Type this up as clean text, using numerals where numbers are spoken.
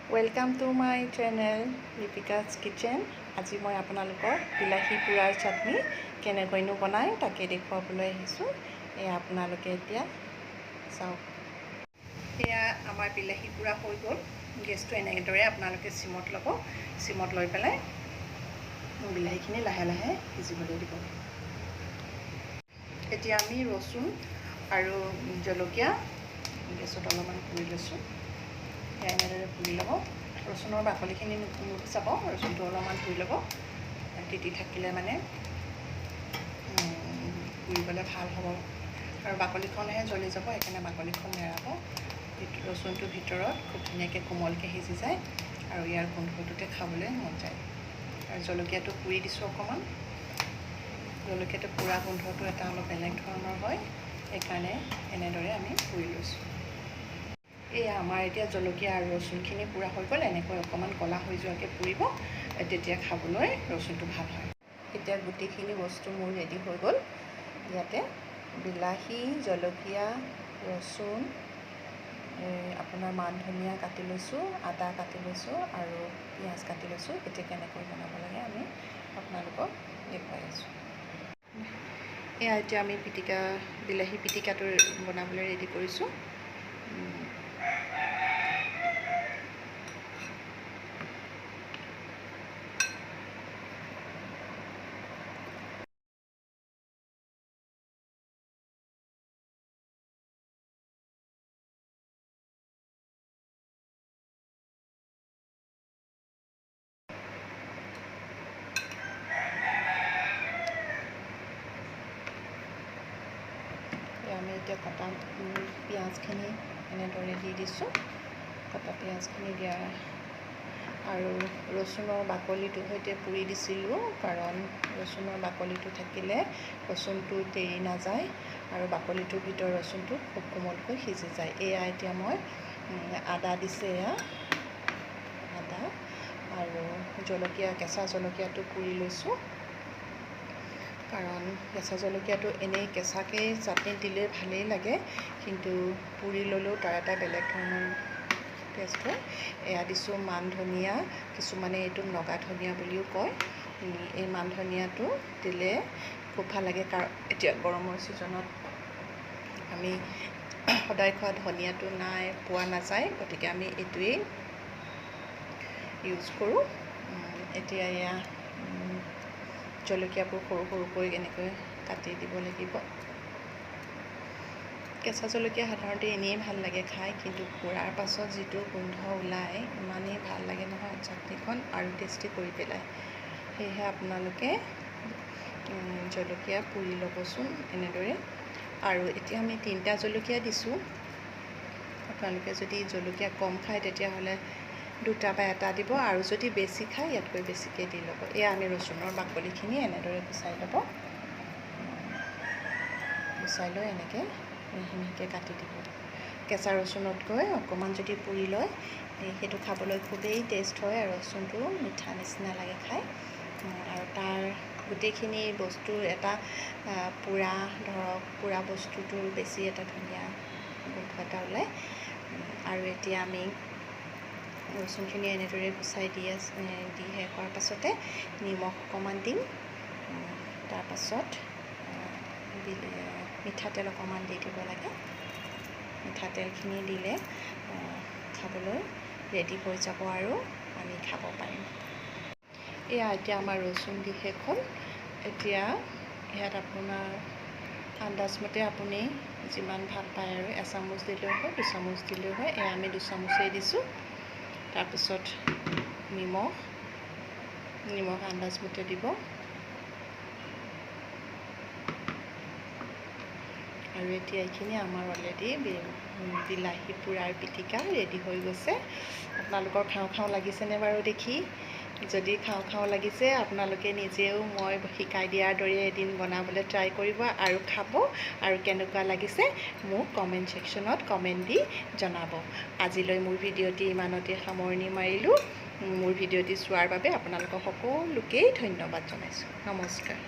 Welcome to my channel Lipika's Kitchen. আজি মই আপোনালোকৰ বিলাহী পোৰাৰ চাটনি কেনেকৈনো বনাই তাকে দেখুৱাবলৈ আহিছোঁ। এয়া আপোনালোকে এতিয়া চাওক। এয়া আমাৰ বিলাহী পোৰা হৈ গ'ল। গেছটো এনেদৰে আপোনালোকে সিমত ল'ব। সিমত লৈ পেলাই বিলাহীখিনি লাহে লাহে সিজিবলৈ দিব। এতিয়া আমি ৰচুন আৰু জলকীয়া গেছত অলপমান পুৰি লৈছোঁ। এনেদৰে পুৰি ল'ব। ৰচুনৰ বাকলিখিনি নুগুচাব, ৰচুনটো অলপমান ধুই ল'ব। তিতি থাকিলে মানে পুৰিবলৈ ভাল হ'ব আৰু বাকলিখনহে জ্বলি যাব, সেইকাৰণে বাকলিখন নেৰাব। ৰচুনটোৰ ভিতৰত খুব ধুনীয়াকৈ কোমলকৈ সিজি যায় আৰু ইয়াৰ গোন্ধটোতে খাবলৈ মন যায়। আৰু জলকীয়াটো পুৰি দিছোঁ অকণমান। জলকীয়াটো পুৰা গোন্ধটো এটা অলপ বেলেগ ধৰণৰ হয়, সেইকাৰণে এনেদৰে আমি পুৰি লৈছোঁ। এয়া আমাৰ এতিয়া জলকীয়া আৰু ৰচুনখিনি পুৰা হৈ গ'ল। এনেকৈ অকণমান ক'লা হৈ যোৱাকৈ পুৰিব, তেতিয়া খাবলৈ ৰচুনটো ভাল হয়। এতিয়া গোটেইখিনি বস্তু মোৰ ৰেডি হৈ গ'ল। ইয়াতে বিলাহী, জলকীয়া, ৰচুন, আপোনাৰ মান ধনিয়া কাটি লৈছোঁ, আদা কাটি লৈছোঁ আৰু পিঁয়াজ কাটি লৈছোঁ। এতিয়া কেনেকৈ বনাব লাগে আমি আপোনালোকক দেখুৱাই আছোঁ। এয়া এতিয়া আমি বিলাহী পিটিকাটো বনাবলৈ ৰেডি কৰিছোঁ। আমি এতিয়া কটা পিঁয়াজখিনি এনেদৰে দি দিছোঁ। কটা পিঁয়াজখিনি দিয়া আৰু ৰচুনৰ বাকলিটোৰ সৈতে পুৰি দিছিলোঁ, কাৰণ ৰচুনৰ বাকলিটো থাকিলে ৰচুনটো তেৰি নাযায় আৰু বাকলিটোৰ ভিতৰত ৰচুনটো খুব কোমলকৈ সিজি যায়। এয়া এতিয়া মই আদা দিছোঁ, এয়া আদা আৰু জলকীয়া, কেঁচা জলকীয়াটো পুৰি লৈছোঁ, কাৰণ কেঁচা জলকীয়াটো এনেই কেঁচাকৈ চাটনিত দিলে ভালেই লাগে, কিন্তু পুৰি ল'লেও তাৰ এটা বেলেগ ধৰণৰ টেষ্ট হয়। এয়া দিছোঁ মান ধনিয়া, কিছুমানে এইটো নগা ধনিয়া বুলিও কয়। এই মান ধনিয়াটো দিলে খুব ভাল লাগে, কাৰণ এতিয়া গৰমৰ ছিজনত আমি সদায় খোৱা ধনিয়াটো পোৱা নাযায়, গতিকে আমি এইটোৱেই ইউজ কৰোঁ। এতিয়া এয়া জলকীয়াবোৰ সৰু সৰুকৈ এনেকৈ কাটি দিব লাগিব। কেঁচা জলকীয়া সাধাৰণতে এনেই ভাল লাগে খাই, কিন্তু পোৰাৰ পাছত যিটো গোন্ধ ওলায় ইমানেই ভাল লাগে নহয় চাটনিখন, আৰু টেষ্টি কৰি পেলায়। সেয়েহে আপোনালোকে জলকীয়া পুৰি ল'বচোন এনেদৰে। আৰু এতিয়া আমি 3টা জলকীয়া দিছোঁ। আপোনালোকে যদি জলকীয়া কম খায় তেতিয়াহ'লে 2টা বা 1টা দিব, আৰু যদি বেছি খায় ইয়াতকৈ বেছিকৈ দি ল'ব। এয়া আমি ৰচুনৰ বাকলিখিনি এনেদৰে গুচাই ল'ব। গুচাই লৈ এনেকৈ মিহি মিহিকৈ কাটি দিব। কেঁচা ৰচুনতকৈ অকণমান যদি পুৰি লয় সেইটো খাবলৈ খুবেই টেষ্ট হয়, আৰু ৰচুনটো মিঠা নিচিনা লাগে খাই। আৰু তাৰ গোটেইখিনি বস্তুৰ এটা পোৰা বস্তুটোৰ বেছি এটা ধুনীয়া গোন্ধ এটা ওলায়। আৰু এতিয়া আমি ৰচুনখিনি এনেদৰে গুচাই দি শেষ হোৱাৰ পাছতে নিমখ অকণমান দিম। তাৰপাছত মিঠাতেল অকণমান দি দিব লাগে। মিঠাতেলখিনি দিলে খাবলৈ ৰেডি হৈ যাব আৰু আমি খাব পাৰিম। এয়া এতিয়া আমাৰ ৰচুন দি শেষ হ'ল। এতিয়া ইয়াত আপোনাৰ আন্দাজমতে আপুনি যিমান ভাল পায় আৰু 1 চামুচ দিলেও হয়, 2 চামুচ দিলেও হয়। এয়া আমি 2 চামুচেই দিছোঁ। তাৰপিছত নিমখ আন্দাজমতে দিব। আৰু এতিয়া এইখিনি আমাৰ অলৰেডি বিলাহী পোৰাৰ পিটিকা ৰেডি হৈ গৈছে। আপোনালোকৰ খাওঁ খাওঁ লাগিছেনে বাৰু দেখি? যদি খাওঁ খাওঁ লাগিছে আপোনালোকে নিজেও মই শিকাই দিয়াৰ দৰে এদিন বনাবলৈ ট্ৰাই কৰিব আৰু খাব, আৰু কেনেকুৱা লাগিছে মোক কমেণ্ট ছেকশ্যনত কমেণ্ট দি জনাব। আজিলৈ মোৰ ভিডিঅ'টি ইমানতে সামৰণি মাৰিলোঁ। মোৰ ভিডিঅ'টি চোৱাৰ বাবে আপোনালোকক সকলোকেই ধন্যবাদ জনাইছোঁ। নমস্কাৰ।